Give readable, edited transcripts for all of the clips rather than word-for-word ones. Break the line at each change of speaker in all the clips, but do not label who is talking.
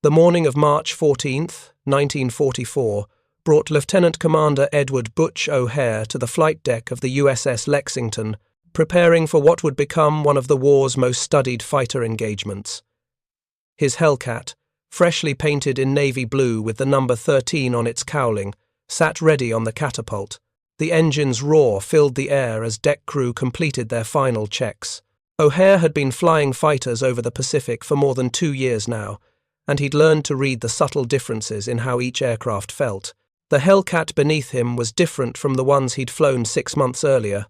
The morning of March 14th, 1944, brought Lieutenant Commander Edward Butch O'Hare to the flight deck of the USS Lexington, preparing for what would become one of the war's most studied fighter engagements. His Hellcat, freshly painted in navy blue with the number 13 on its cowling, sat ready on the catapult. The engine's roar filled the air as deck crew completed their final checks. O'Hare had been flying fighters over the Pacific for more than 2 years now, and he'd learned to read the subtle differences in how each aircraft felt. The Hellcat beneath him was different from the ones he'd flown 6 months earlier.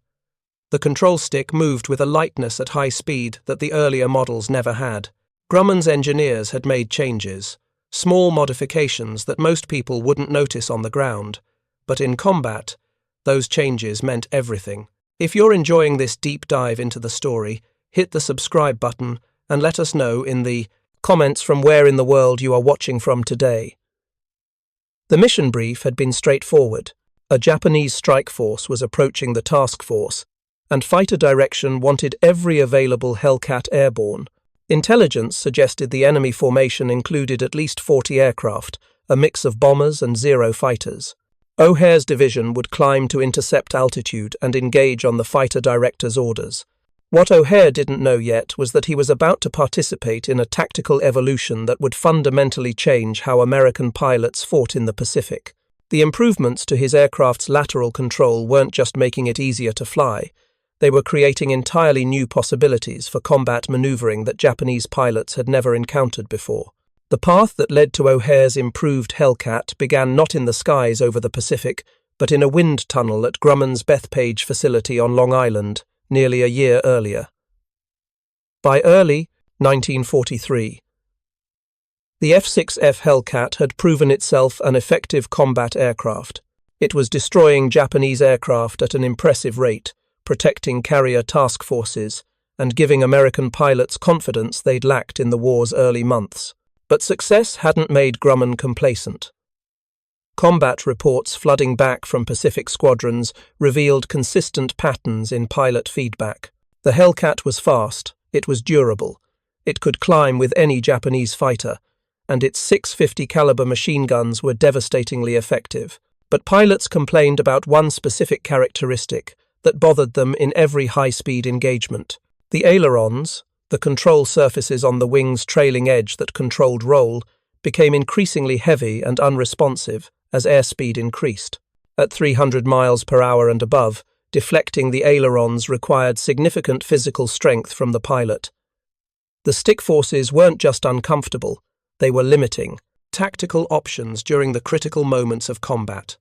The control stick moved with a lightness at high speed that the earlier models never had. Grumman's engineers had made changes, small modifications that most people wouldn't notice on the ground, but in combat, those changes meant everything. If you're enjoying this deep dive into the story, hit the subscribe button and let us know in the comments from where in the world you are watching from today. The mission brief had been straightforward. A Japanese strike force was approaching the task force, and fighter direction wanted every available Hellcat airborne. Intelligence suggested the enemy formation included at least 40 aircraft, a mix of bombers and Zero fighters. O'Hare's division would climb to intercept altitude and engage on the fighter director's orders. What O'Hare didn't know yet was that he was about to participate in a tactical evolution that would fundamentally change how American pilots fought in the Pacific. The improvements to his aircraft's lateral control weren't just making it easier to fly, they were creating entirely new possibilities for combat maneuvering that Japanese pilots had never encountered before. The path that led to O'Hare's improved Hellcat began not in the skies over the Pacific, but in a wind tunnel at Grumman's Bethpage facility on Long Island, nearly a year earlier. By early 1943, the F6F Hellcat had proven itself an effective combat aircraft. It was destroying Japanese aircraft at an impressive rate, protecting carrier task forces, and giving American pilots confidence they'd lacked in the war's early months. But success hadn't made Grumman complacent. Combat reports flooding back from Pacific squadrons revealed consistent patterns in pilot feedback. The Hellcat was fast, it was durable, it could climb with any Japanese fighter, and its 650 caliber machine guns were devastatingly effective. But pilots complained about one specific characteristic that bothered them in every high-speed engagement. The ailerons, the control surfaces on the wing's trailing edge that controlled roll, became increasingly heavy and unresponsive as airspeed increased. At 300 miles per hour and above, deflecting the ailerons required significant physical strength from the pilot. The stick forces weren't just uncomfortable, they were limiting tactical options during the critical moments of combat.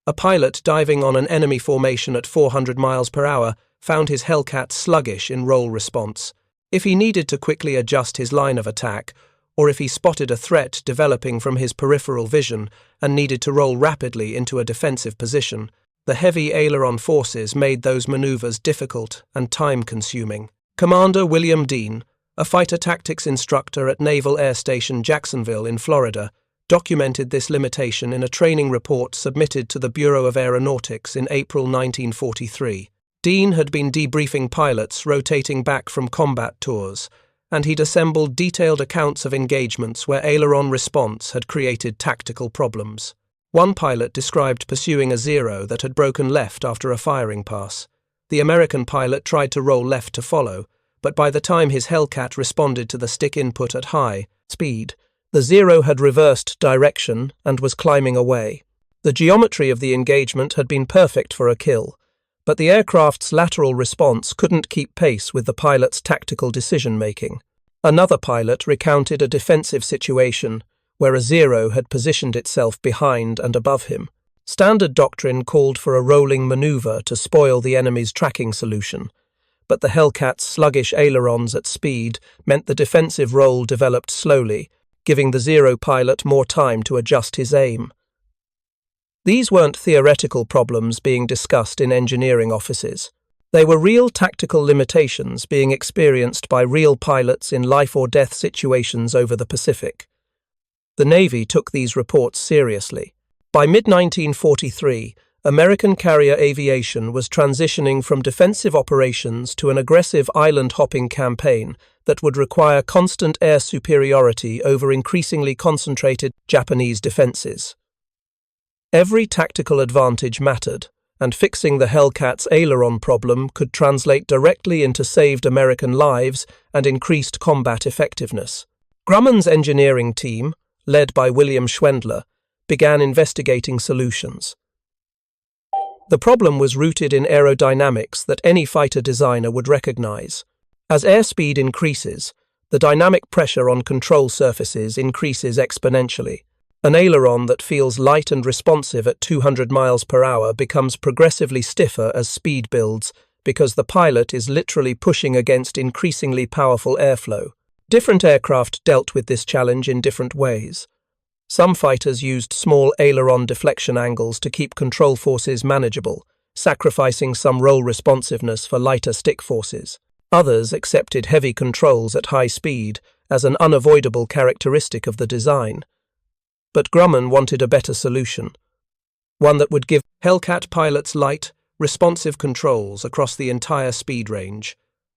A pilot diving on an enemy formation at 400 miles per hour found his Hellcat sluggish in roll response. If he needed to quickly adjust his line of attack, or if he spotted a threat developing from his peripheral vision and needed to roll rapidly into a defensive position, the heavy aileron forces made those maneuvers difficult and time-consuming. Commander William Dean, a fighter tactics instructor at Naval Air Station Jacksonville in Florida, documented this limitation in a training report submitted to the Bureau of Aeronautics in April 1943. Dean had been debriefing pilots rotating back from combat tours, and he'd assembled detailed accounts of engagements where aileron response had created tactical problems. One pilot described pursuing a Zero that had broken left after a firing pass. The American pilot tried to roll left to follow, but by the time his Hellcat responded to the stick input at high speed, the Zero had reversed direction and was climbing away. The geometry of the engagement had been perfect for a kill, but the aircraft's lateral response couldn't keep pace with the pilot's tactical decision-making. Another pilot recounted a defensive situation where a Zero had positioned itself behind and above him. Standard doctrine called for a rolling maneuver to spoil the enemy's tracking solution, but the Hellcat's sluggish ailerons at speed meant the defensive roll developed slowly, giving the Zero pilot more time to adjust his aim. These weren't theoretical problems being discussed in engineering offices. They were real tactical limitations being experienced by real pilots in life-or-death situations over the Pacific. The Navy took these reports seriously. By mid-1943, American carrier aviation was transitioning from defensive operations to an aggressive island-hopping campaign that would require constant air superiority over increasingly concentrated Japanese defenses. Every tactical advantage mattered, and fixing the Hellcat's aileron problem could translate directly into saved American lives and increased combat effectiveness. Grumman's engineering team, led by William Schwendler, began investigating solutions. The problem was rooted in aerodynamics that any fighter designer would recognize. As airspeed increases, the dynamic pressure on control surfaces increases exponentially. An aileron that feels light and responsive at 200 miles per hour becomes progressively stiffer as speed builds because the pilot is literally pushing against increasingly powerful airflow. Different aircraft dealt with this challenge in different ways. Some fighters used small aileron deflection angles to keep control forces manageable, sacrificing some roll responsiveness for lighter stick forces. Others accepted heavy controls at high speed as an unavoidable characteristic of the design. But Grumman wanted a better solution, one that would give Hellcat pilots light, responsive controls across the entire speed range.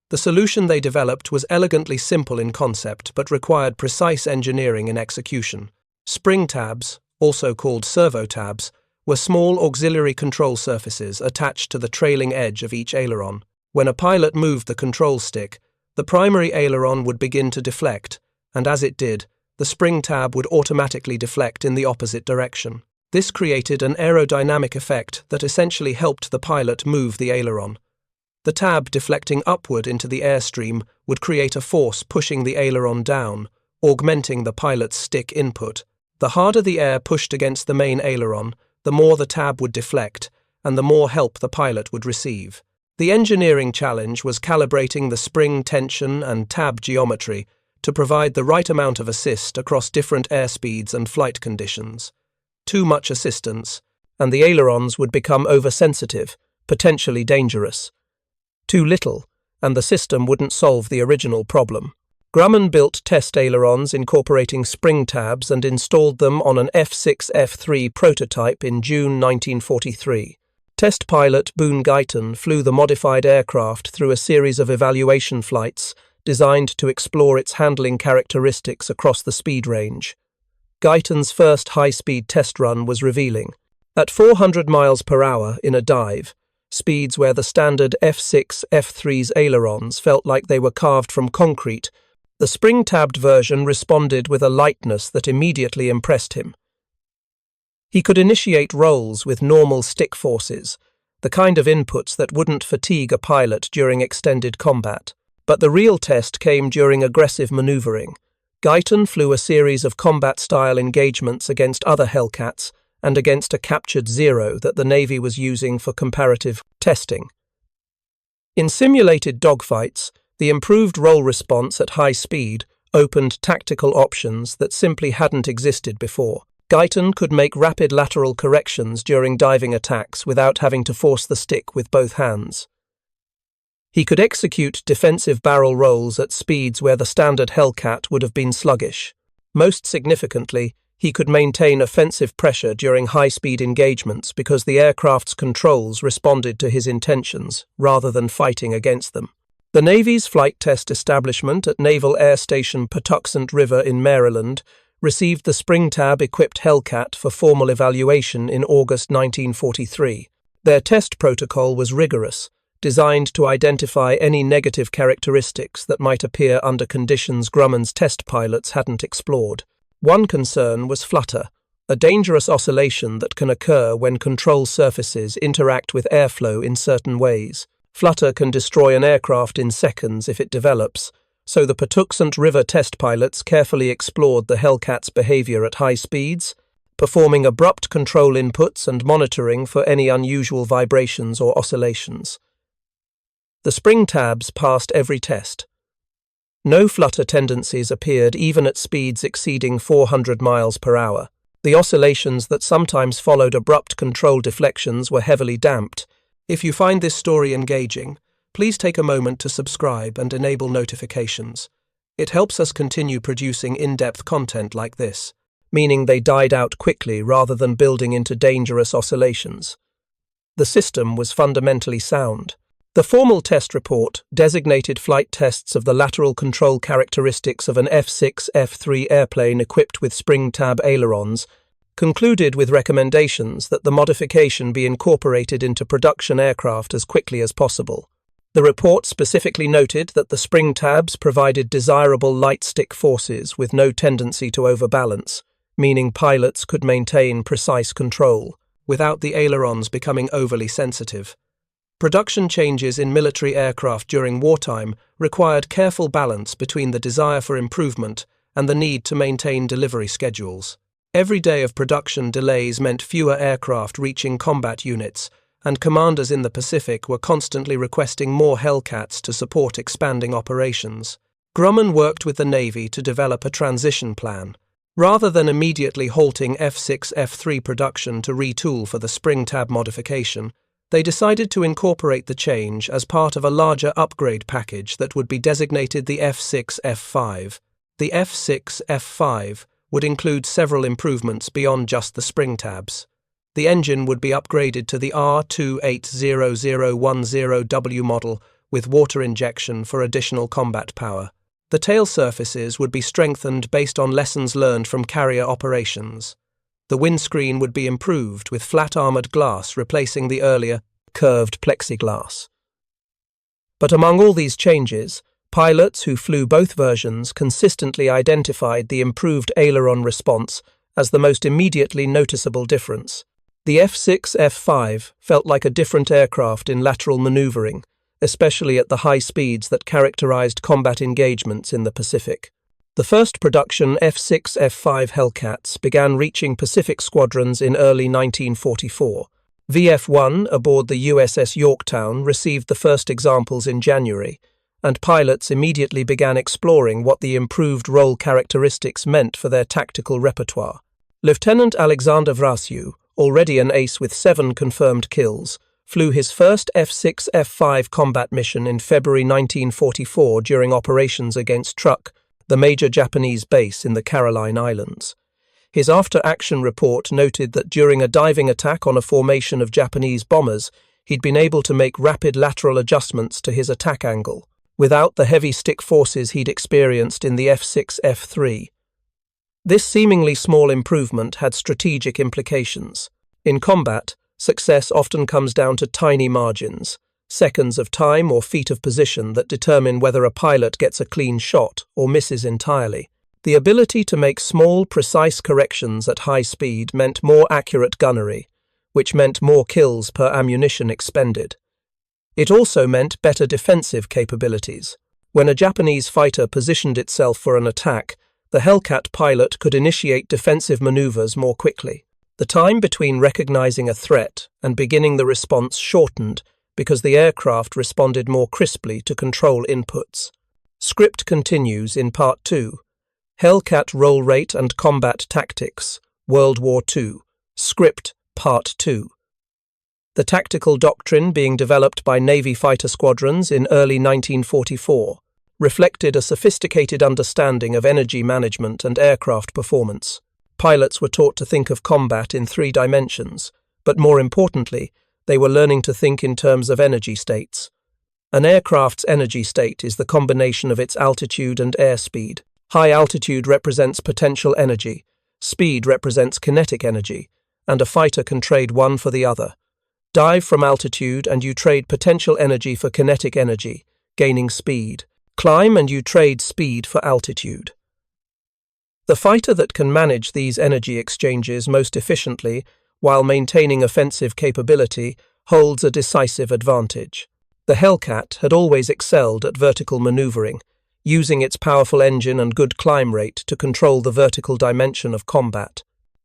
The solution they developed was elegantly simple in concept but required precise engineering in execution. Spring tabs, also called servo tabs, were small auxiliary control surfaces attached to the trailing edge of each aileron. When a pilot moved the control stick, the primary aileron would begin to deflect, and as it did, the spring tab would automatically deflect in the opposite direction. This created an aerodynamic effect that essentially helped the pilot move the aileron. The tab deflecting upward into the airstream would create a force pushing the aileron down, augmenting the pilot's stick input. The harder the air pushed against the main aileron, the more the tab would deflect, and the more help the pilot would receive. The engineering challenge was calibrating the spring tension and tab geometry to provide the right amount of assist across different airspeeds and flight conditions. Too much assistance, and the ailerons would become oversensitive, potentially dangerous. Too little, and the system wouldn't solve the original problem. Grumman built test ailerons incorporating spring tabs and installed them on an F6F-5 prototype in June 1943. Test pilot Boone Guyton flew the modified aircraft through a series of evaluation flights designed to explore its handling characteristics across the speed range. Guyton's first high-speed test run was revealing. At 400 miles per hour in a dive, speeds where the standard F6F-5's ailerons felt like they were carved from concrete, the spring-tabbed version responded with a lightness that immediately impressed him. He could initiate rolls with normal stick forces, the kind of inputs that wouldn't fatigue a pilot during extended combat. But the real test came during aggressive maneuvering. Guyton flew a series of combat-style engagements against other Hellcats and against a captured Zero that the Navy was using for comparative testing. In simulated dogfights, the improved roll response at high speed opened tactical options that simply hadn't existed before. Guyton could make rapid lateral corrections during diving attacks without having to force the stick with both hands. He could execute defensive barrel rolls at speeds where the standard Hellcat would have been sluggish. Most significantly, he could maintain offensive pressure during high-speed engagements because the aircraft's controls responded to his intentions rather than fighting against them. The Navy's flight test establishment at Naval Air Station Patuxent River in Maryland received the spring-tab-equipped Hellcat for formal evaluation in August 1943. Their test protocol was rigorous, designed to identify any negative characteristics that might appear under conditions Grumman's test pilots hadn't explored. One concern was flutter, a dangerous oscillation that can occur when control surfaces interact with airflow in certain ways. Flutter can destroy an aircraft in seconds if it develops, so the Patuxent River test pilots carefully explored the Hellcat's behavior at high speeds, performing abrupt control inputs and monitoring for any unusual vibrations or oscillations. The spring tabs passed every test. No flutter tendencies appeared even at speeds exceeding 400 miles per hour. The oscillations that sometimes followed abrupt control deflections were heavily damped. If you find this story engaging, please take a moment to subscribe and enable notifications. It helps us continue producing in-depth content like this, meaning they died out quickly rather than building into dangerous oscillations. The system was fundamentally sound. The formal test report designated flight tests of the lateral control characteristics of an F6F-3 airplane equipped with spring-tab ailerons, concluded with recommendations that the modification be incorporated into production aircraft as quickly as possible. The report specifically noted that the spring tabs provided desirable light stick forces with no tendency to overbalance, meaning pilots could maintain precise control, without the ailerons becoming overly sensitive. Production changes in military aircraft during wartime required careful balance between the desire for improvement and the need to maintain delivery schedules. Every day of production delays meant fewer aircraft reaching combat units, and commanders in the Pacific were constantly requesting more Hellcats to support expanding operations. Grumman worked with the Navy to develop a transition plan. Rather than immediately halting F6F-3 production to retool for the spring tab modification, they decided to incorporate the change as part of a larger upgrade package that would be designated the F6F-5. The F6F-5 would include several improvements beyond just the spring tabs. The engine would be upgraded to the R280010W model with water injection for additional combat power. The tail surfaces would be strengthened based on lessons learned from carrier operations. The windscreen would be improved with flat armored glass replacing the earlier curved plexiglass. But among all these changes, pilots who flew both versions consistently identified the improved aileron response as the most immediately noticeable difference. The F6F-5 felt like a different aircraft in lateral maneuvering, especially at the high speeds that characterized combat engagements in the Pacific. The first production F6F-5 Hellcats began reaching Pacific squadrons in early 1944. VF-1 aboard the USS Yorktown received the first examples in January, and pilots immediately began exploring what the improved role characteristics meant for their tactical repertoire. Lieutenant Alexander Vrasiu, already an ace with 7 confirmed kills, flew his first F6F-5 combat mission in February 1944 during operations against Truk, the major Japanese base in the Caroline Islands. His after-action report noted that during a diving attack on a formation of Japanese bombers, he'd been able to make rapid lateral adjustments to his attack angle, without the heavy stick forces he'd experienced in the F6F-3. This seemingly small improvement had strategic implications. In combat, success often comes down to tiny margins, seconds of time or feet of position that determine whether a pilot gets a clean shot or misses entirely. The ability to make small, precise corrections at high speed meant more accurate gunnery, which meant more kills per ammunition expended. It also meant better defensive capabilities. When a Japanese fighter positioned itself for an attack, the Hellcat pilot could initiate defensive maneuvers more quickly. The time between recognizing a threat and beginning the response shortened because the aircraft responded more crisply to control inputs. Script continues in Part 2. Hellcat Roll Rate and Combat Tactics, World War II. Script, Part 2. The tactical doctrine being developed by Navy fighter squadrons in early 1944 reflected a sophisticated understanding of energy management and aircraft performance. Pilots were taught to think of combat in 3 dimensions, but more importantly, they were learning to think in terms of energy states. An aircraft's energy state is the combination of its altitude and airspeed. High altitude represents potential energy, speed represents kinetic energy, and a fighter can trade one for the other. Dive from altitude and you trade potential energy for kinetic energy, gaining speed. Climb and you trade speed for altitude. The fighter that can manage these energy exchanges most efficiently while maintaining offensive capability holds a decisive advantage. The Hellcat had always excelled at vertical maneuvering, using its powerful engine and good climb rate to control the vertical dimension of combat.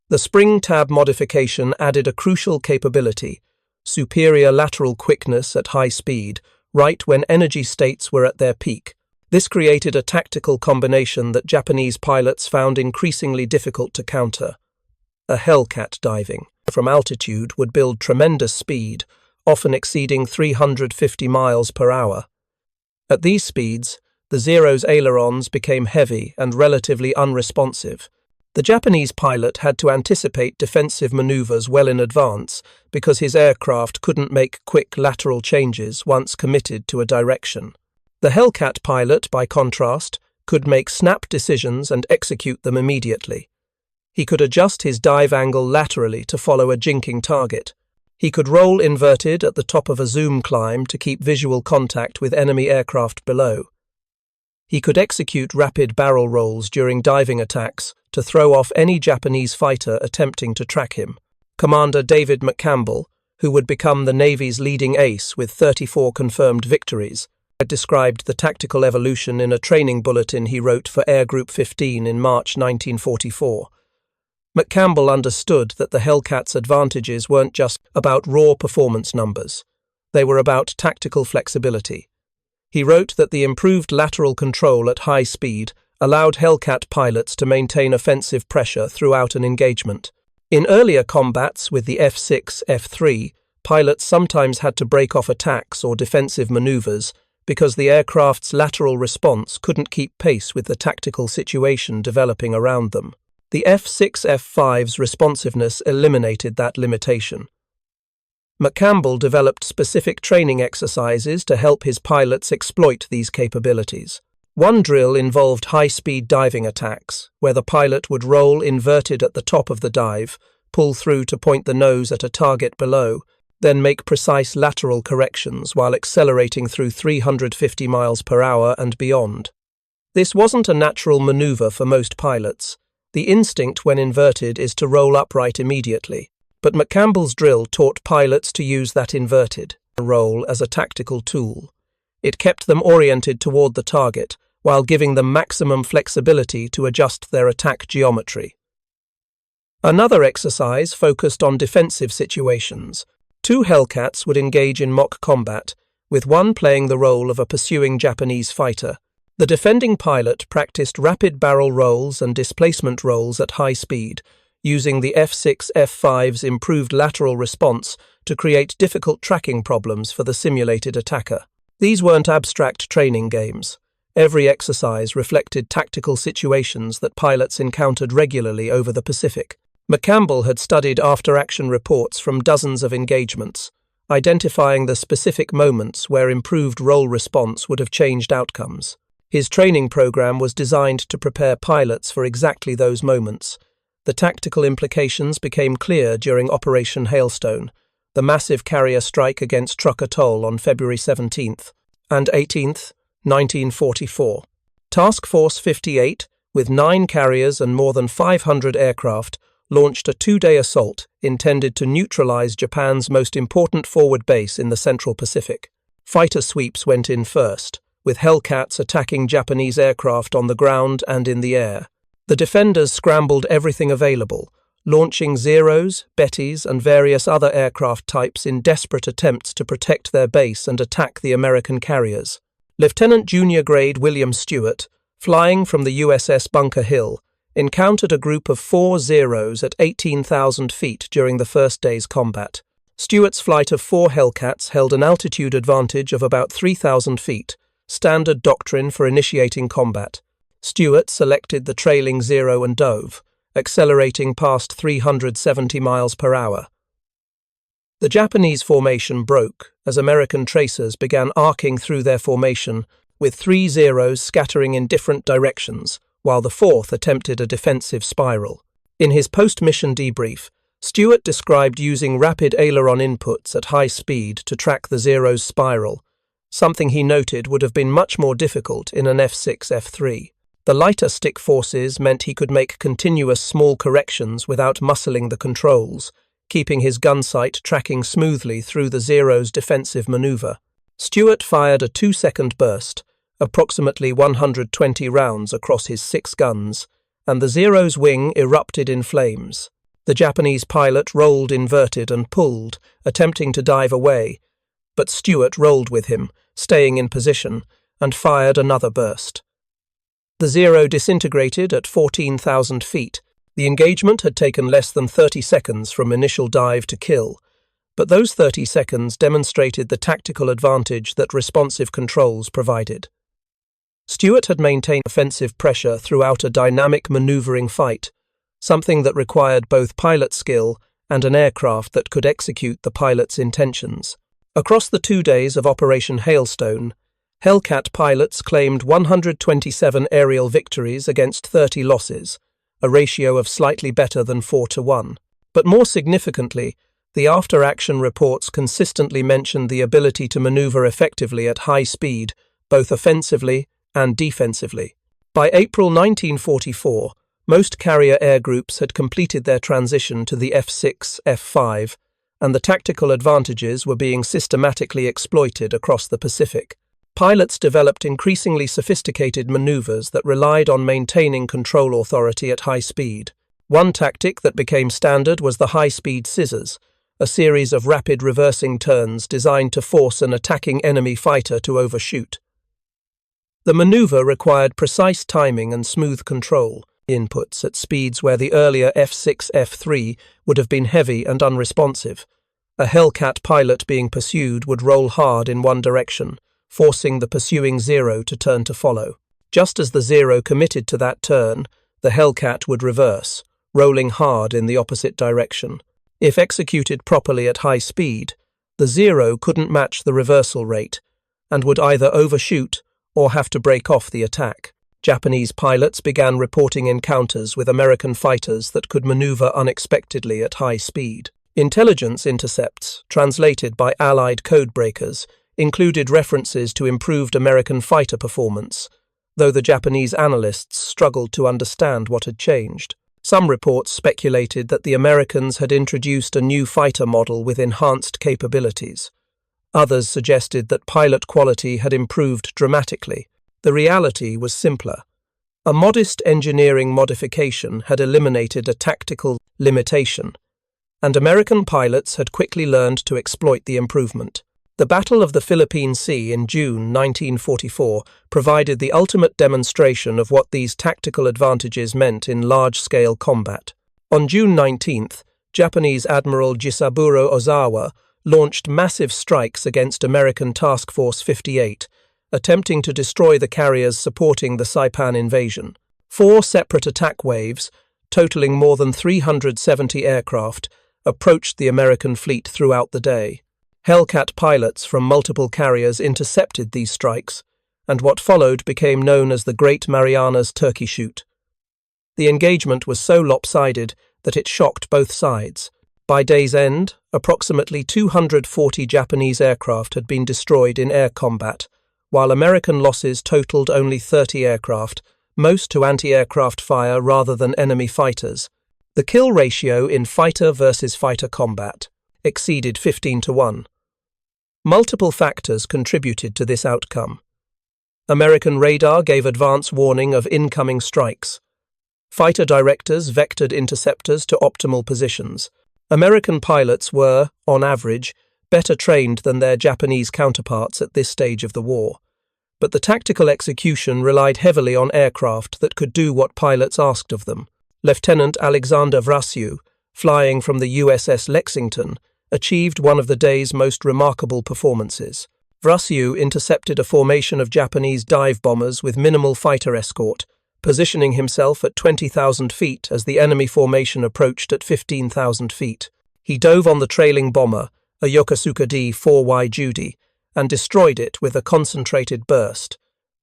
The spring tab modification added a crucial capability, superior lateral quickness at high speed, right when energy states were at their peak. This created a tactical combination that Japanese pilots found increasingly difficult to counter. A Hellcat diving from altitude would build tremendous speed, often exceeding 350 miles per hour. At these speeds, the Zero's ailerons became heavy and relatively unresponsive, The Japanese pilot had to anticipate defensive maneuvers well in advance because his aircraft couldn't make quick lateral changes once committed to a direction. The Hellcat pilot, by contrast, could make snap decisions and execute them immediately. He could adjust his dive angle laterally to follow a jinking target. He could roll inverted at the top of a zoom climb to keep visual contact with enemy aircraft below. He could execute rapid barrel rolls during diving attacks to throw off any Japanese fighter attempting to track him. Commander David McCampbell, who would become the Navy's leading ace with 34 confirmed victories, had described the tactical evolution in a training bulletin he wrote for Air Group 15 in March 1944. McCampbell understood that the Hellcats' advantages weren't just about raw performance numbers. They were about tactical flexibility. He wrote that the improved lateral control at high speed allowed Hellcat pilots to maintain offensive pressure throughout an engagement. In earlier combats with the F6F-5 pilots sometimes had to break off attacks or defensive maneuvers because the aircraft's lateral response couldn't keep pace with the tactical situation developing around them. The F6F-5's responsiveness eliminated that limitation. McCampbell developed specific training exercises to help his pilots exploit these capabilities. One drill involved high-speed diving attacks, where the pilot would roll inverted at the top of the dive, pull through to point the nose at a target below, then make precise lateral corrections while accelerating through 350 miles per hour and beyond. This wasn't a natural maneuver for most pilots. The instinct when inverted is to roll upright immediately, but McCampbell's drill taught pilots to use that inverted roll as a tactical tool. It kept them oriented toward the target, while giving them maximum flexibility to adjust their attack geometry. Another exercise focused on defensive situations. 2 Hellcats would engage in mock combat, with one playing the role of a pursuing Japanese fighter. The defending pilot practiced rapid barrel rolls and displacement rolls at high speed, using the F6F-5's improved lateral response to create difficult tracking problems for the simulated attacker. These weren't abstract training games. Every exercise reflected tactical situations that pilots encountered regularly over the Pacific. McCampbell had studied after-action reports from dozens of engagements, identifying the specific moments where improved roll response would have changed outcomes. His training program was designed to prepare pilots for exactly those moments. The tactical implications became clear during Operation Hailstone, the massive carrier strike against Truk Atoll on February 17th and 18th, 1944. Task Force 58, with 9 carriers and more than 500 aircraft, launched a 2-day assault intended to neutralize Japan's most important forward base in the Central Pacific. Fighter sweeps went in first, with Hellcats attacking Japanese aircraft on the ground and in the air. The defenders scrambled everything available, launching Zeros, Bettys, and various other aircraft types in desperate attempts to protect their base and attack the American carriers. Lieutenant Junior Grade William Stewart, flying from the USS Bunker Hill, encountered a group of 4 Zeros at 18,000 feet during the first day's combat. Stewart's flight of 4 Hellcats held an altitude advantage of about 3,000 feet, standard doctrine for initiating combat. Stewart selected the trailing Zero and dove, accelerating past 370 miles per hour. The Japanese formation broke as American tracers began arcing through their formation, with 3 Zeros scattering in different directions, while the 4th attempted a defensive spiral. In his post-mission debrief, Stewart described using rapid aileron inputs at high speed to track the Zero's spiral, something he noted would have been much more difficult in an F6F-3. The lighter stick forces meant he could make continuous small corrections without muscling the controls, keeping his gun sight tracking smoothly through the Zero's defensive maneuver. Stewart fired a 2-second burst, approximately 120 rounds across his 6 guns, and the Zero's wing erupted in flames. The Japanese pilot rolled inverted and pulled, attempting to dive away, but Stewart rolled with him, staying in position, and fired another burst. The Zero disintegrated at 14,000 feet. The engagement had taken less than 30 seconds from initial dive to kill, but those 30 seconds demonstrated the tactical advantage that responsive controls provided. Stewart had maintained offensive pressure throughout a dynamic maneuvering fight, something that required both pilot skill and an aircraft that could execute the pilot's intentions. Across the 2 days of Operation Hailstone, Hellcat pilots claimed 127 aerial victories against 30 losses, a ratio of slightly better than 4-1. But more significantly, the after-action reports consistently mentioned the ability to maneuver effectively at high speed, both offensively and defensively. By April 1944, most carrier air groups had completed their transition to the F6F-5, and the tactical advantages were being systematically exploited across the Pacific. Pilots developed increasingly sophisticated maneuvers that relied on maintaining control authority at high speed. One tactic that became standard was the high-speed scissors, a series of rapid reversing turns designed to force an attacking enemy fighter to overshoot. The maneuver required precise timing and smooth control inputs at speeds where the earlier F6F-3 would have been heavy and unresponsive. A Hellcat pilot being pursued would roll hard in one direction, forcing the pursuing Zero to turn to follow. Just as the Zero committed to that turn, the Hellcat would reverse, rolling hard in the opposite direction. If executed properly at high speed, the Zero couldn't match the reversal rate and would either overshoot or have to break off the attack. Japanese pilots began reporting encounters with American fighters that could maneuver unexpectedly at high speed. Intelligence intercepts, translated by Allied codebreakers, included references to improved American fighter performance, though the Japanese analysts struggled to understand what had changed. Some reports speculated that the Americans had introduced a new fighter model with enhanced capabilities. Others suggested that pilot quality had improved dramatically. The reality was simpler. A modest engineering modification had eliminated a tactical limitation, and American pilots had quickly learned to exploit the improvement. The Battle of the Philippine Sea in June 1944 provided the ultimate demonstration of what these tactical advantages meant in large-scale combat. On June 19th, Japanese Admiral Jisaburo Ozawa launched massive strikes against American Task Force 58, attempting to destroy the carriers supporting the Saipan invasion. 4 separate attack waves, totaling more than 370 aircraft, approached the American fleet throughout the day. Hellcat pilots from multiple carriers intercepted these strikes, and what followed became known as the Great Marianas Turkey Shoot. The engagement was so lopsided that it shocked both sides. By day's end, approximately 240 Japanese aircraft had been destroyed in air combat, while American losses totaled only 30 aircraft, most to anti-aircraft fire rather than enemy fighters. The kill ratio in fighter versus fighter combat exceeded 15-1. Multiple factors contributed to this outcome. American radar gave advance warning of incoming strikes. Fighter directors vectored interceptors to optimal positions. American pilots were, on average, better trained than their Japanese counterparts at this stage of the war. But the tactical execution relied heavily on aircraft that could do what pilots asked of them. Lieutenant Alexander Vrasiu, flying from the USS Lexington, achieved one of the day's most remarkable performances. Vrasiu intercepted a formation of Japanese dive bombers with minimal fighter escort, positioning himself at 20,000 feet as the enemy formation approached at 15,000 feet. He dove on the trailing bomber, a Yokosuka D-4Y Judy, and destroyed it with a concentrated burst.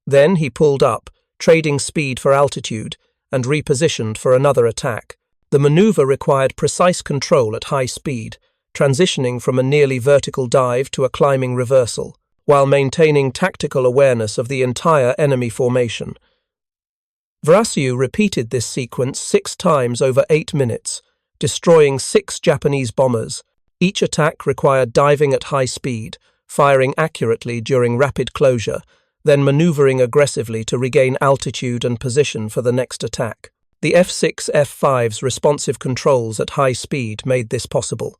Then he pulled up, trading speed for altitude, and repositioned for another attack. The maneuver required precise control at high speed, transitioning from a nearly vertical dive to a climbing reversal, while maintaining tactical awareness of the entire enemy formation. Vrasiu repeated this sequence 6 times over 8 minutes, destroying 6 Japanese bombers. Each attack required diving at high speed, firing accurately during rapid closure, then maneuvering aggressively to regain altitude and position for the next attack. The F6F-5's responsive controls at high speed made this possible.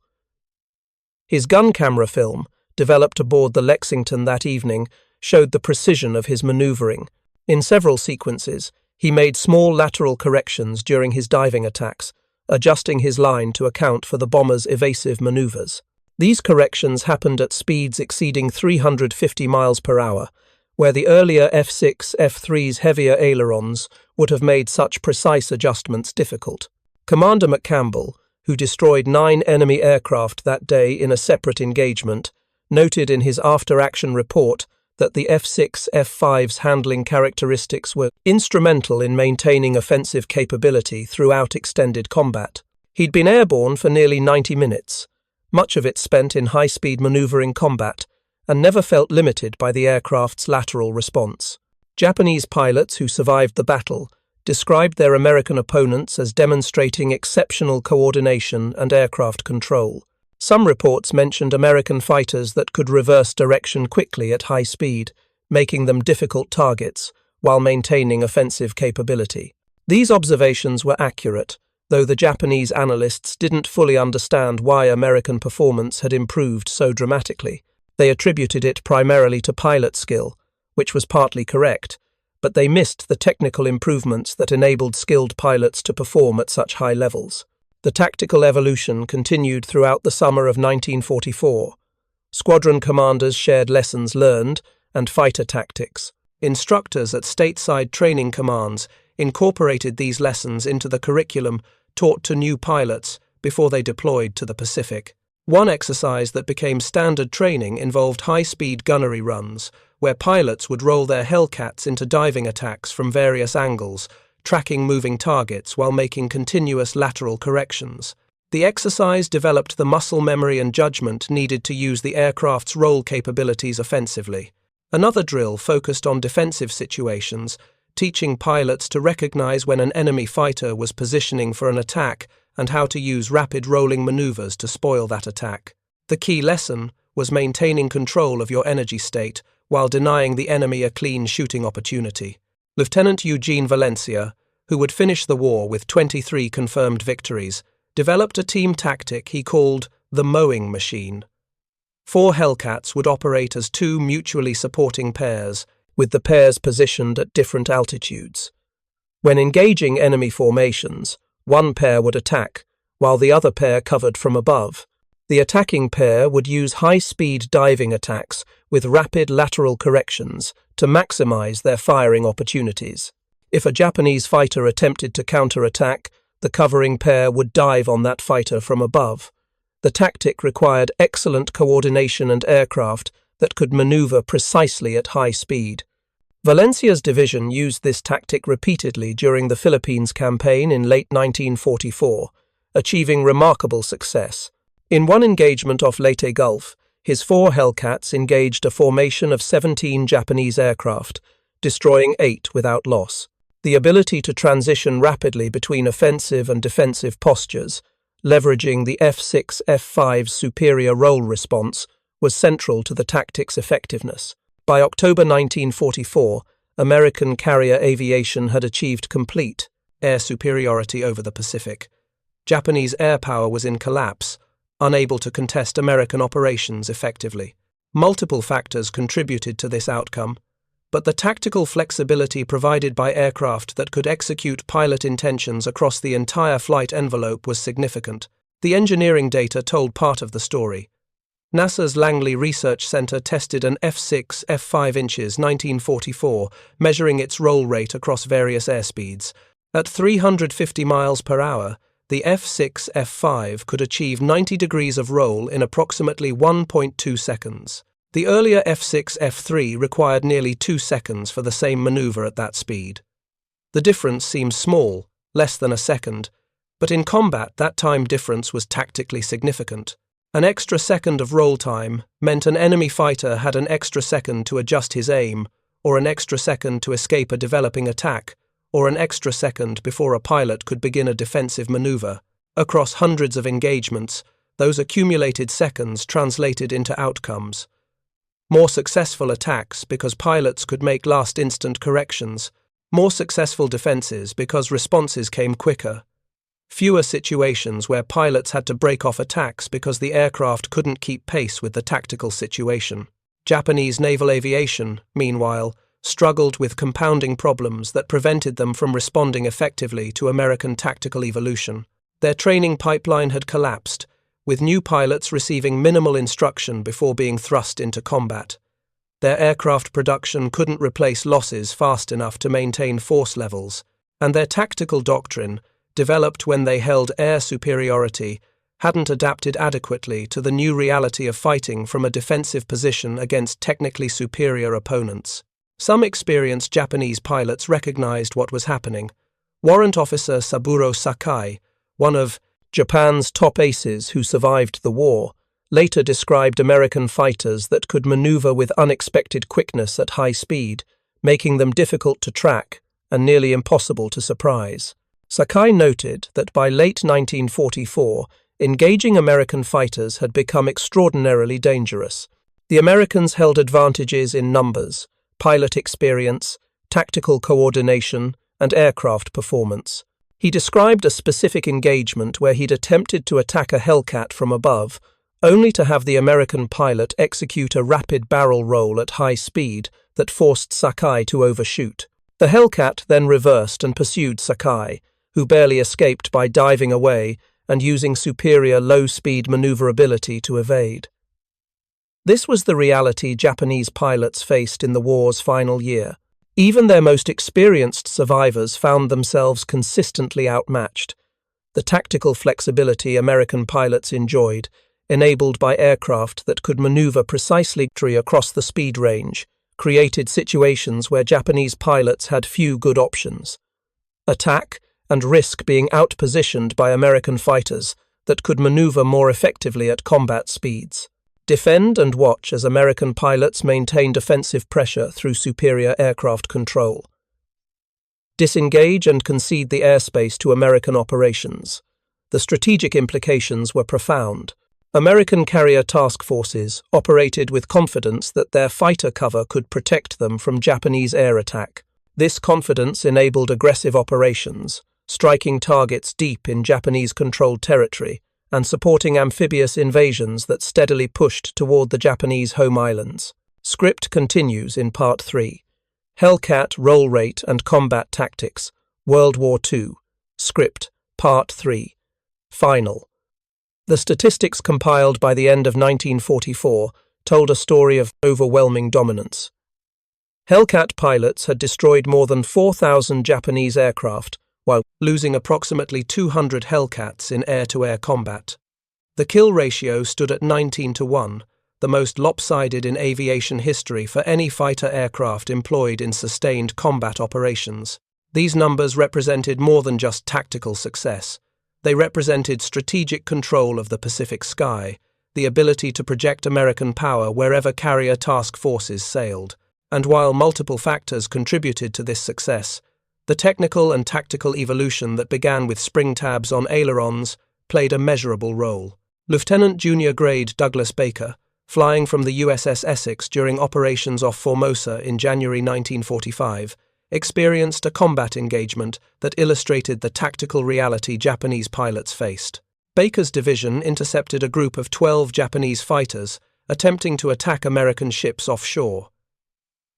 His gun camera film, developed aboard the Lexington that evening, showed the precision of his maneuvering. In several sequences, he made small lateral corrections during his diving attacks, adjusting his line to account for the bomber's evasive maneuvers. These corrections happened at speeds exceeding 350 miles per hour, where the earlier F6F-3's heavier ailerons would have made such precise adjustments difficult. Commander McCampbell, who destroyed 9 enemy aircraft that day in a separate engagement, noted in his after-action report that the F6F-5's handling characteristics were instrumental in maintaining offensive capability throughout extended combat. He'd been airborne for nearly 90 minutes, much of it spent in high-speed maneuvering combat, and never felt limited by the aircraft's lateral response. Japanese pilots who survived the battle described their American opponents as demonstrating exceptional coordination and aircraft control. Some reports mentioned American fighters that could reverse direction quickly at high speed, making them difficult targets while maintaining offensive capability. These observations were accurate, though the Japanese analysts didn't fully understand why American performance had improved so dramatically. They attributed it primarily to pilot skill, which was partly correct, but they missed the technical improvements that enabled skilled pilots to perform at such high levels. The tactical evolution continued throughout the summer of 1944. Squadron commanders shared lessons learned and fighter tactics. Instructors at stateside training commands incorporated these lessons into the curriculum taught to new pilots before they deployed to the Pacific. One exercise that became standard training involved high-speed gunnery runs, where pilots would roll their Hellcats into diving attacks from various angles, tracking moving targets while making continuous lateral corrections. The exercise developed the muscle memory and judgment needed to use the aircraft's roll capabilities offensively. Another drill focused on defensive situations, teaching pilots to recognize when an enemy fighter was positioning for an attack and how to use rapid rolling maneuvers to spoil that attack. The key lesson was maintaining control of your energy state while denying the enemy a clean shooting opportunity. Lieutenant Eugene Valencia, who would finish the war with 23 confirmed victories, developed a team tactic he called the mowing machine. 4 Hellcats would operate as 2 mutually supporting pairs, with the pairs positioned at different altitudes. When engaging enemy formations, one pair would attack, while the other pair covered from above. The attacking pair would use high-speed diving attacks with rapid lateral corrections to maximize their firing opportunities. If a Japanese fighter attempted to counterattack, the covering pair would dive on that fighter from above. The tactic required excellent coordination and aircraft that could maneuver precisely at high speed. Valencia's division used this tactic repeatedly during the Philippines campaign in late 1944, achieving remarkable success. In one engagement off Leyte Gulf, his 4 Hellcats engaged a formation of 17 Japanese aircraft, destroying 8 without loss. The ability to transition rapidly between offensive and defensive postures, leveraging the F6F-5's superior roll response, was central to the tactic's effectiveness. By October 1944, American carrier aviation had achieved complete air superiority over the Pacific. Japanese air power was in collapse, unable to contest American operations effectively. Multiple factors contributed to this outcome, but the tactical flexibility provided by aircraft that could execute pilot intentions across the entire flight envelope was significant. The engineering data told part of the story. NASA's Langley Research Center tested an F6F-5 inches 1944, measuring its roll rate across various airspeeds. At 350 miles per hour, the F6F-5 could achieve 90 degrees of roll in approximately 1.2 seconds. The earlier F6F-3 required nearly 2 seconds for the same maneuver at that speed. The difference seems small, less than a second, but in combat that time difference was tactically significant. An extra second of roll time meant an enemy fighter had an extra second to adjust his aim, or an extra second to escape a developing attack, or an extra second before a pilot could begin a defensive maneuver. Across hundreds of engagements, those accumulated seconds translated into outcomes. More successful attacks because pilots could make last-instant corrections, more successful defenses because responses came quicker. Fewer situations where pilots had to break off attacks because the aircraft couldn't keep pace with the tactical situation. Japanese naval aviation, meanwhile, struggled with compounding problems that prevented them from responding effectively to American tactical evolution. Their training pipeline had collapsed, with new pilots receiving minimal instruction before being thrust into combat. Their aircraft production couldn't replace losses fast enough to maintain force levels, and their tactical doctrine, developed when they held air superiority, hadn't adapted adequately to the new reality of fighting from a defensive position against technically superior opponents. Some experienced Japanese pilots recognized what was happening. Warrant Officer Saburo Sakai, one of Japan's top aces who survived the war, later described American fighters that could maneuver with unexpected quickness at high speed, making them difficult to track and nearly impossible to surprise. Sakai noted that by late 1944, engaging American fighters had become extraordinarily dangerous. The Americans held advantages in numbers, pilot experience, tactical coordination, and aircraft performance. He described a specific engagement where he'd attempted to attack a Hellcat from above, only to have the American pilot execute a rapid barrel roll at high speed that forced Sakai to overshoot. The Hellcat then reversed and pursued Sakai, who barely escaped by diving away and using superior low-speed maneuverability to evade. This was the reality Japanese pilots faced in the war's final year. Even their most experienced survivors found themselves consistently outmatched. The tactical flexibility American pilots enjoyed, enabled by aircraft that could maneuver precisely across the speed range, created situations where Japanese pilots had few good options. Attack and risk being outpositioned by American fighters that could maneuver more effectively at combat speeds. Defend and watch as American pilots maintained offensive pressure through superior aircraft control. Disengage and concede the airspace to American operations. The strategic implications were profound. American carrier task forces operated with confidence that their fighter cover could protect them from Japanese air attack. This confidence enabled aggressive operations, striking targets deep in Japanese-controlled territory and supporting amphibious invasions that steadily pushed toward the Japanese home islands. Script continues in Part 3. Hellcat Roll Rate and Combat Tactics, World War II. Script, Part 3. Final. The statistics compiled by the end of 1944 told a story of overwhelming dominance. Hellcat pilots had destroyed more than 4,000 Japanese aircraft, while losing approximately 200 Hellcats in air-to-air combat. The kill ratio stood at 19-1, the most lopsided in aviation history for any fighter aircraft employed in sustained combat operations. These numbers represented more than just tactical success. They represented strategic control of the Pacific sky, the ability to project American power wherever carrier task forces sailed. And while multiple factors contributed to this success, the technical and tactical evolution that began with spring tabs on ailerons played a measurable role. Lieutenant Junior Grade Douglas Baker, flying from the USS Essex during operations off Formosa in January 1945, experienced a combat engagement that illustrated the tactical reality Japanese pilots faced. Baker's division intercepted a group of 12 Japanese fighters attempting to attack American ships offshore.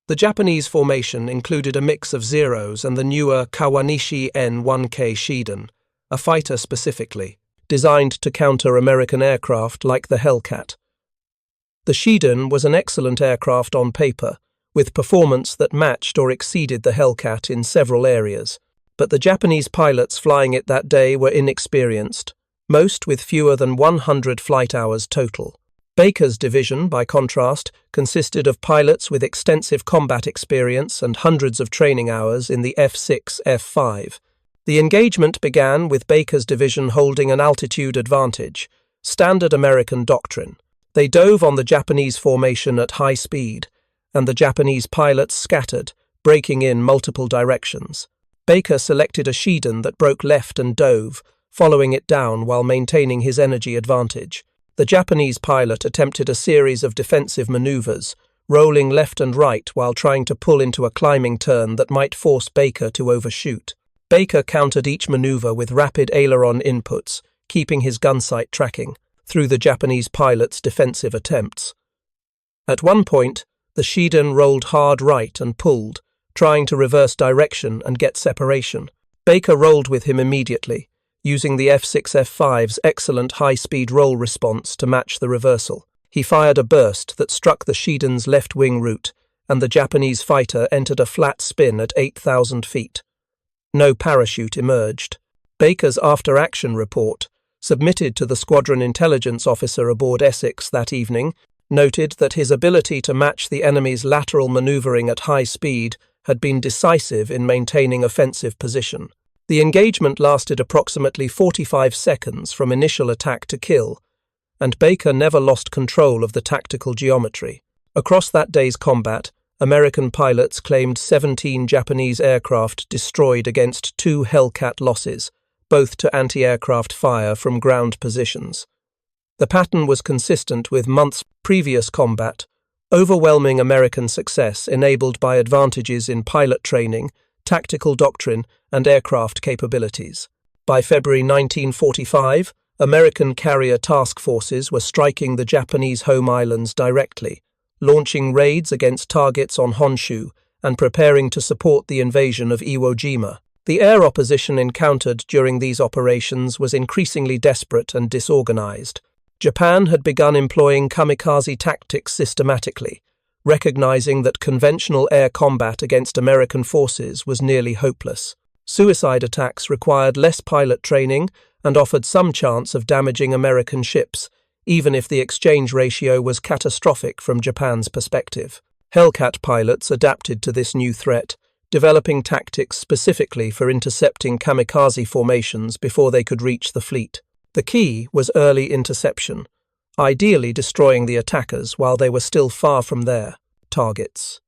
The Japanese formation included a mix of Zeros and the newer Kawanishi N-1K Shiden, a fighter specifically, designed to counter American aircraft like the Hellcat. The Shiden was an excellent aircraft on paper, with performance that matched or exceeded the Hellcat in several areas, but the Japanese pilots flying it that day were inexperienced, most with fewer than 100 flight hours total. Baker's division, by contrast, consisted of pilots with extensive combat experience and hundreds of training hours in the F6F-5. The engagement began with Baker's division holding an altitude advantage, standard American doctrine. They dove on the Japanese formation at high speed, and the Japanese pilots scattered, breaking in multiple directions. Baker selected a Shiden that broke left and dove, following it down while maintaining his energy advantage. The Japanese pilot attempted a series of defensive maneuvers, rolling left and right while trying to pull into a climbing turn that might force Baker to overshoot. Baker countered each maneuver with rapid aileron inputs, keeping his gunsight tracking through the Japanese pilot's defensive attempts. At one point, the Shiden rolled hard right and pulled, trying to reverse direction and get separation. Baker rolled with him immediately, using the F6F-5's excellent high-speed roll response to match the reversal. He fired a burst that struck the Shiden's left wing root, and the Japanese fighter entered a flat spin at 8,000 feet. No parachute emerged. Baker's after-action report, submitted to the squadron intelligence officer aboard Essex that evening, noted that his ability to match the enemy's lateral maneuvering at high speed had been decisive in maintaining offensive position. The engagement lasted approximately 45 seconds from initial attack to kill, and Baker never lost control of the tactical geometry. Across that day's combat, American pilots claimed 17 Japanese aircraft destroyed against 2 Hellcat losses, both to anti-aircraft fire from ground positions. The pattern was consistent with months' previous combat, overwhelming American success enabled by advantages in pilot training, tactical doctrine, and aircraft capabilities. By February 1945, American carrier task forces were striking the Japanese home islands directly, launching raids against targets on Honshu and preparing to support the invasion of Iwo Jima. The air opposition encountered during these operations was increasingly desperate and disorganized. Japan had begun employing kamikaze tactics systematically, recognizing that conventional air combat against American forces was nearly hopeless. Suicide attacks required less pilot training and offered some chance of damaging American ships, even if the exchange ratio was catastrophic from Japan's perspective. Hellcat pilots adapted to this new threat, developing tactics specifically for intercepting kamikaze formations before they could reach the fleet. The key was early interception, ideally destroying the attackers while they were still far from their targets.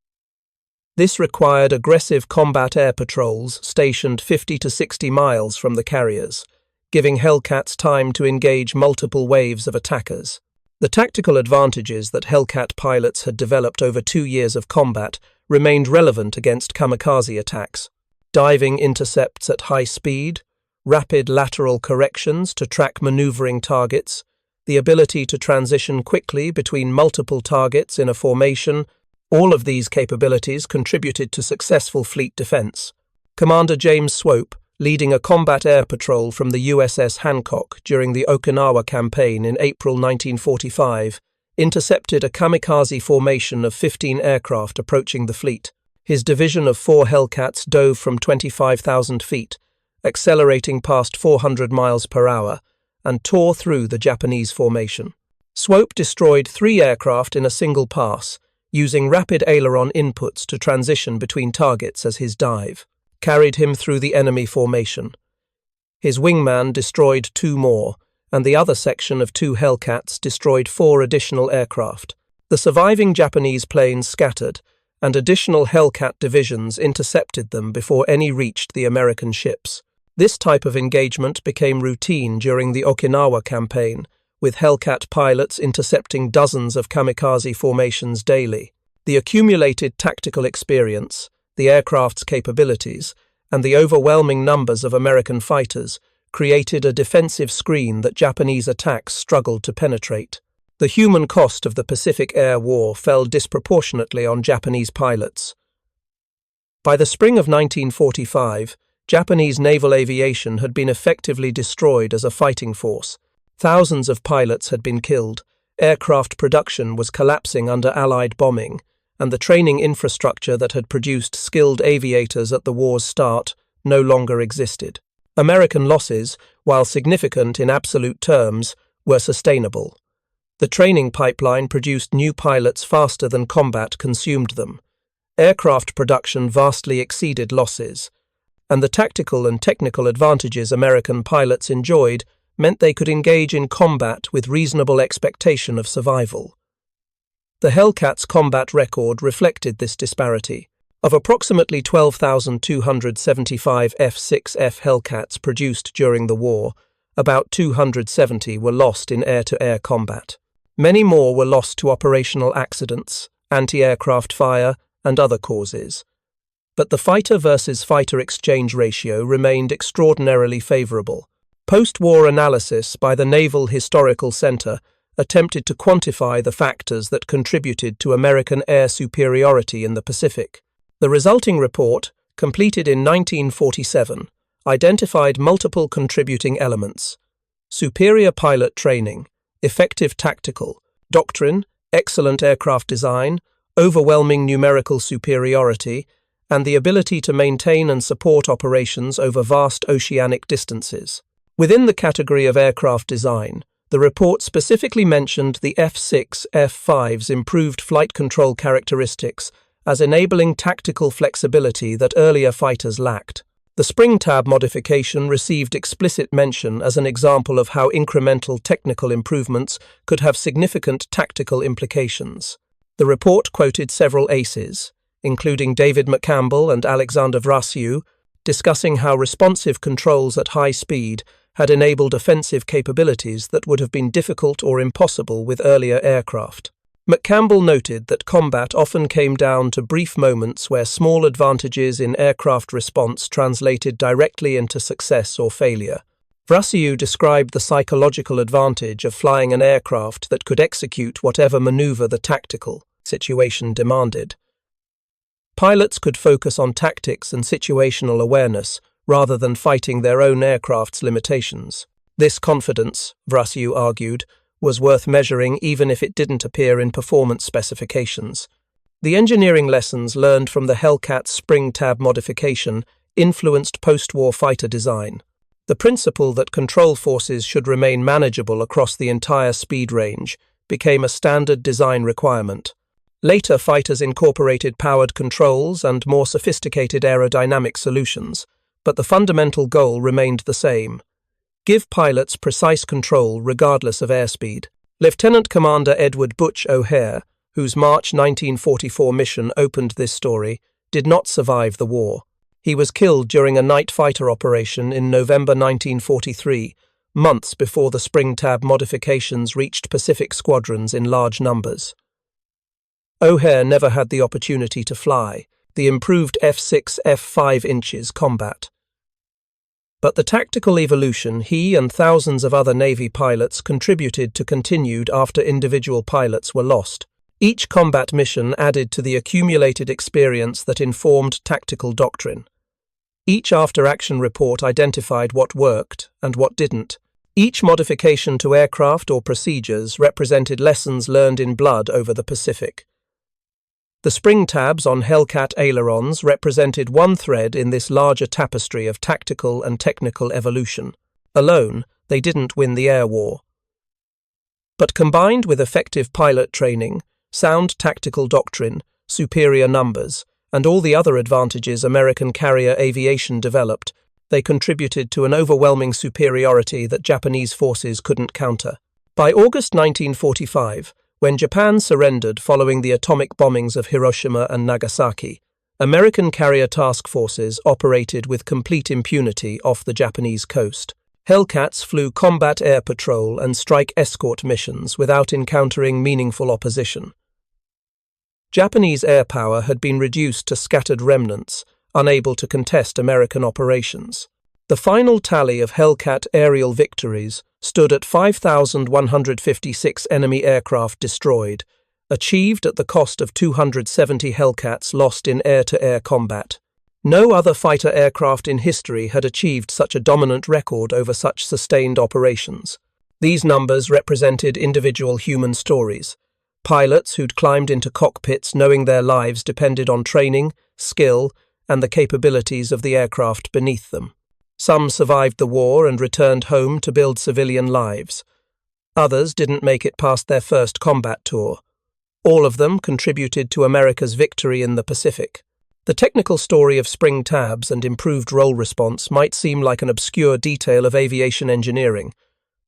This required aggressive combat air patrols stationed 50 to 60 miles from the carriers, giving Hellcats time to engage multiple waves of attackers. The tactical advantages that Hellcat pilots had developed over 2 years of combat remained relevant against kamikaze attacks. Diving intercepts at high speed, rapid lateral corrections to track maneuvering targets, the ability to transition quickly between multiple targets in a formation, all of these capabilities contributed to successful fleet defense. Commander James Swope, leading a combat air patrol from the USS Hancock during the Okinawa campaign in April 1945, intercepted a kamikaze formation of 15 aircraft approaching the fleet. His division of 4 Hellcats dove from 25,000 feet, accelerating past 400 miles per hour, and tore through the Japanese formation. Swope destroyed 3 aircraft in a single pass, using rapid aileron inputs to transition between targets as his dive carried him through the enemy formation. His wingman destroyed 2 more, and the other section of 2 Hellcats destroyed 4 additional aircraft. The surviving Japanese planes scattered, and additional Hellcat divisions intercepted them before any reached the American ships. This type of engagement became routine during the Okinawa campaign, with Hellcat pilots intercepting dozens of kamikaze formations daily. The accumulated tactical experience, the aircraft's capabilities, and the overwhelming numbers of American fighters created a defensive screen that Japanese attacks struggled to penetrate. The human cost of the Pacific Air War fell disproportionately on Japanese pilots. By the spring of 1945, Japanese naval aviation had been effectively destroyed as a fighting force. Thousands of pilots had been killed, aircraft production was collapsing under Allied bombing, and the training infrastructure that had produced skilled aviators at the war's start no longer existed. American losses, while significant in absolute terms, were sustainable. The training pipeline produced new pilots faster than combat consumed them. Aircraft production vastly exceeded losses, and the tactical and technical advantages American pilots enjoyed meant they could engage in combat with reasonable expectation of survival. The Hellcats' combat record reflected this disparity. Of approximately 12,275 F6F Hellcats produced during the war, about 270 were lost in air-to-air combat. Many more were lost to operational accidents, anti-aircraft fire, and other causes. But the fighter versus fighter exchange ratio remained extraordinarily favorable. Post-war analysis by the Naval Historical Center attempted to quantify the factors that contributed to American air superiority in the Pacific. The resulting report, completed in 1947, identified multiple contributing elements: superior pilot training, effective tactical, doctrine, excellent aircraft design, overwhelming numerical superiority, and the ability to maintain and support operations over vast oceanic distances. Within the category of aircraft design, the report specifically mentioned the F6F-5's improved flight control characteristics as enabling tactical flexibility that earlier fighters lacked. The spring tab modification received explicit mention as an example of how incremental technical improvements could have significant tactical implications. The report quoted several aces, including David McCampbell and Alexander Vrasiu, discussing how responsive controls at high speed had enabled offensive capabilities that would have been difficult or impossible with earlier aircraft. McCampbell noted that combat often came down to brief moments where small advantages in aircraft response translated directly into success or failure. Vrasiu described the psychological advantage of flying an aircraft that could execute whatever maneuver the tactical situation demanded. Pilots could focus on tactics and situational awareness rather than fighting their own aircraft's limitations. This confidence, Vrasiu argued, was worth measuring even if it didn't appear in performance specifications. The engineering lessons learned from the Hellcat spring tab modification influenced post-war fighter design. The principle that control forces should remain manageable across the entire speed range became a standard design requirement. Later, fighters incorporated powered controls and more sophisticated aerodynamic solutions, but the fundamental goal remained the same: give pilots precise control regardless of airspeed. Lieutenant Commander Edward Butch O'Hare, whose March 1944 mission opened this story, did not survive the war. He was killed during a night fighter operation in November 1943, months before the spring tab modifications reached Pacific squadrons in large numbers. O'Hare never had the opportunity to fly the improved F6F-5 inches combat. But the tactical evolution he and thousands of other Navy pilots contributed to continued after individual pilots were lost. Each combat mission added to the accumulated experience that informed tactical doctrine. Each after-action report identified what worked and what didn't. Each modification to aircraft or procedures represented lessons learned in blood over the Pacific. The spring tabs on Hellcat ailerons represented one thread in this larger tapestry of tactical and technical evolution. Alone, they didn't win the air war. But combined with effective pilot training, sound tactical doctrine, superior numbers, and all the other advantages American carrier aviation developed, they contributed to an overwhelming superiority that Japanese forces couldn't counter. By August 1945, when Japan surrendered following the atomic bombings of Hiroshima and Nagasaki, American carrier task forces operated with complete impunity off the Japanese coast. Hellcats flew combat air patrol and strike escort missions without encountering meaningful opposition. Japanese air power had been reduced to scattered remnants, unable to contest American operations. The final tally of Hellcat aerial victories stood at 5,156 enemy aircraft destroyed, achieved at the cost of 270 Hellcats lost in air-to-air combat. No other fighter aircraft in history had achieved such a dominant record over such sustained operations. These numbers represented individual human stories. Pilots who'd climbed into cockpits knowing their lives depended on training, skill, and the capabilities of the aircraft beneath them. Some survived the war and returned home to build civilian lives. Others didn't make it past their first combat tour. All of them contributed to America's victory in the Pacific. The technical story of spring tabs and improved roll response might seem like an obscure detail of aviation engineering,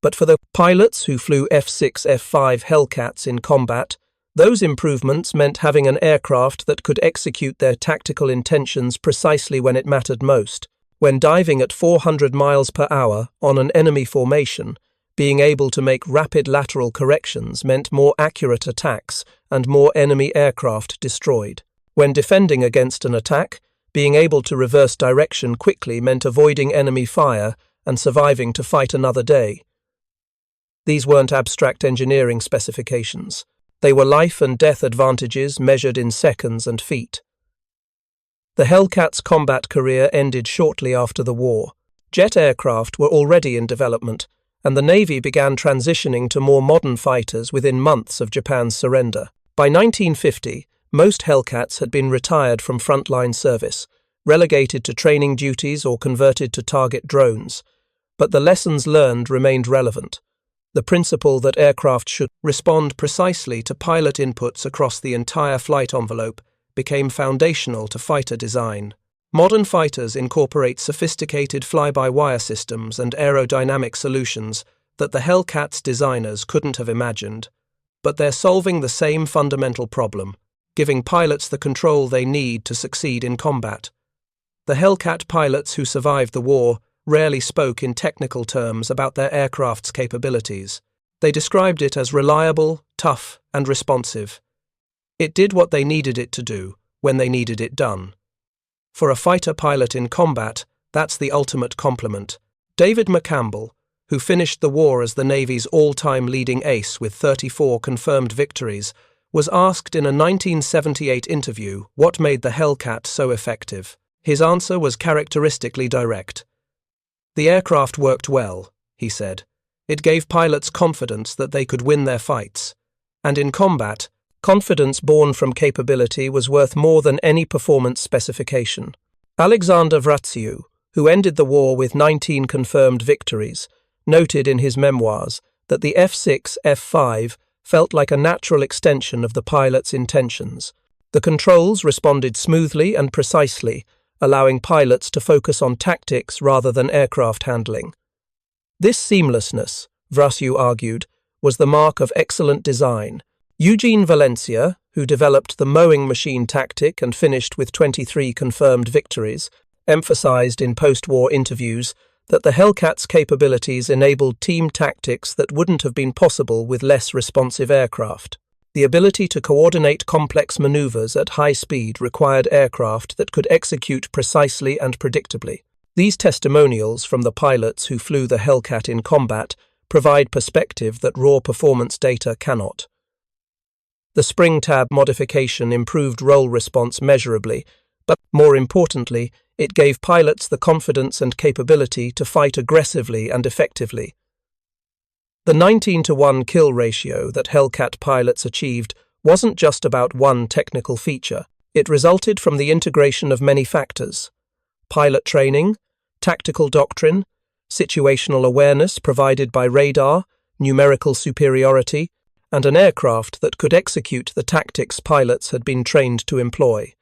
but for the pilots who flew F6F-5 Hellcats in combat, those improvements meant having an aircraft that could execute their tactical intentions precisely when it mattered most. When diving at 400 miles per hour on an enemy formation, being able to make rapid lateral corrections meant more accurate attacks and more enemy aircraft destroyed. When defending against an attack, being able to reverse direction quickly meant avoiding enemy fire and surviving to fight another day. These weren't abstract engineering specifications. They were life and death advantages measured in seconds and feet. The Hellcat's combat career ended shortly after the war. Jet aircraft were already in development, and the Navy began transitioning to more modern fighters within months of Japan's surrender. By 1950, most Hellcats had been retired from frontline service, relegated to training duties or converted to target drones. But the lessons learned remained relevant. The principle that aircraft should respond precisely to pilot inputs across the entire flight envelope became foundational to fighter design. Modern fighters incorporate sophisticated fly-by-wire systems and aerodynamic solutions that the Hellcats designers couldn't have imagined. But they're solving the same fundamental problem, giving pilots the control they need to succeed in combat. The Hellcat pilots who survived the war rarely spoke in technical terms about their aircraft's capabilities. They described it as reliable, tough, and responsive. It did what they needed it to do, when they needed it done. For a fighter pilot in combat, that's the ultimate compliment. David McCampbell, who finished the war as the Navy's all-time leading ace with 34 confirmed victories, was asked in a 1978 interview what made the Hellcat so effective. His answer was characteristically direct. "The aircraft worked well," he said. "It gave pilots confidence that they could win their fights. And in combat, confidence born from capability was worth more than any performance specification." Alexander Vratsiu, who ended the war with 19 confirmed victories, noted in his memoirs that the F6F-5 felt like a natural extension of the pilot's intentions. The controls responded smoothly and precisely, allowing pilots to focus on tactics rather than aircraft handling. This seamlessness, Vratsiu argued, was the mark of excellent design. Eugene Valencia, who developed the mowing machine tactic and finished with 23 confirmed victories, emphasized in post-war interviews that the Hellcat's capabilities enabled team tactics that wouldn't have been possible with less responsive aircraft. The ability to coordinate complex maneuvers at high speed required aircraft that could execute precisely and predictably. These testimonials from the pilots who flew the Hellcat in combat provide perspective that raw performance data cannot. The spring tab modification improved roll response measurably, but more importantly, it gave pilots the confidence and capability to fight aggressively and effectively. The 19-to-1 kill ratio that Hellcat pilots achieved wasn't just about one technical feature. It resulted from the integration of many factors: pilot training, tactical doctrine, situational awareness provided by radar, numerical superiority, and an aircraft that could execute the tactics pilots had been trained to employ.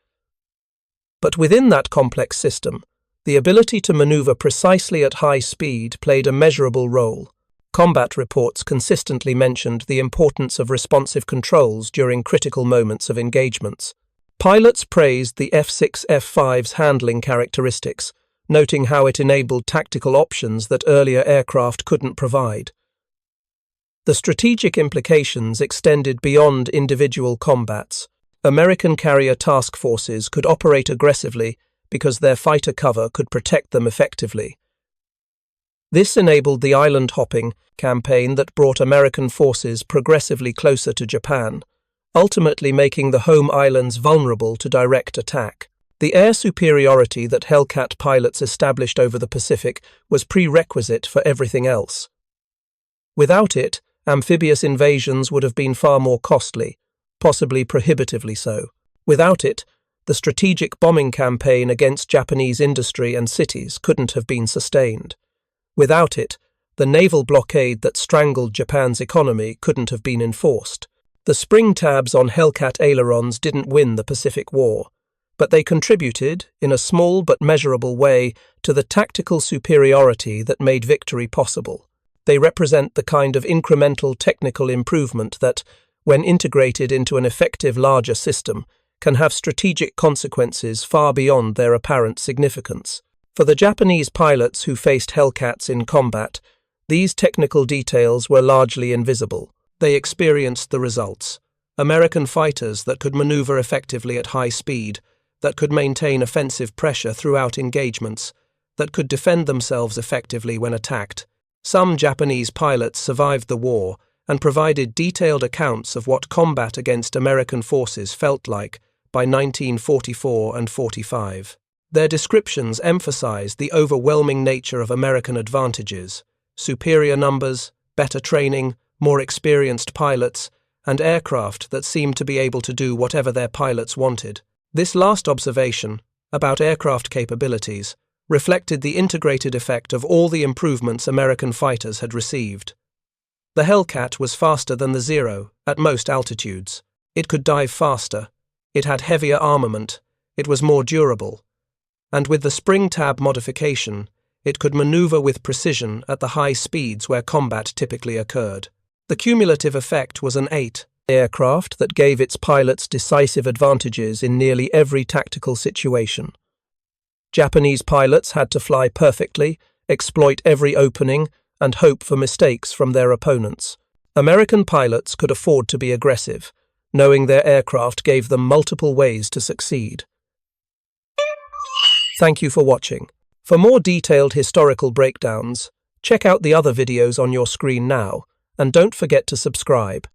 But within that complex system, the ability to maneuver precisely at high speed played a measurable role. Combat reports consistently mentioned the importance of responsive controls during critical moments of engagements. Pilots praised the F6F-5's handling characteristics, noting how it enabled tactical options that earlier aircraft couldn't provide. The strategic implications extended beyond individual combats. American carrier task forces could operate aggressively because their fighter cover could protect them effectively. This enabled the island-hopping campaign that brought American forces progressively closer to Japan, ultimately making the home islands vulnerable to direct attack. The air superiority that Hellcat pilots established over the Pacific was prerequisite for everything else. Without it, amphibious invasions would have been far more costly, possibly prohibitively so. Without it, the strategic bombing campaign against Japanese industry and cities couldn't have been sustained. Without it, the naval blockade that strangled Japan's economy couldn't have been enforced. The spring tabs on Hellcat ailerons didn't win the Pacific War, but they contributed, in a small but measurable way, to the tactical superiority that made victory possible. They represent the kind of incremental technical improvement that, when integrated into an effective larger system, can have strategic consequences far beyond their apparent significance. For the Japanese pilots who faced Hellcats in combat, these technical details were largely invisible. They experienced the results: American fighters that could maneuver effectively at high speed, that could maintain offensive pressure throughout engagements, that could defend themselves effectively when attacked. Some Japanese pilots survived the war and provided detailed accounts of what combat against American forces felt like by 1944 and 45. Their descriptions emphasized the overwhelming nature of American advantages: superior numbers, better training, more experienced pilots, and aircraft that seemed to be able to do whatever their pilots wanted. This last observation, about aircraft capabilities, reflected the integrated effect of all the improvements American fighters had received. The Hellcat was faster than the Zero at most altitudes. It could dive faster, it had heavier armament, it was more durable, and with the spring tab modification, it could maneuver with precision at the high speeds where combat typically occurred. The cumulative effect was an 8 aircraft that gave its pilots decisive advantages in nearly every tactical situation. Japanese pilots had to fly perfectly, exploit every opening, and hope for mistakes from their opponents. American pilots could afford to be aggressive, knowing their aircraft gave them multiple ways to succeed. Thank you for watching. For more detailed historical breakdowns, check out the other videos on your screen now, and don't forget to subscribe.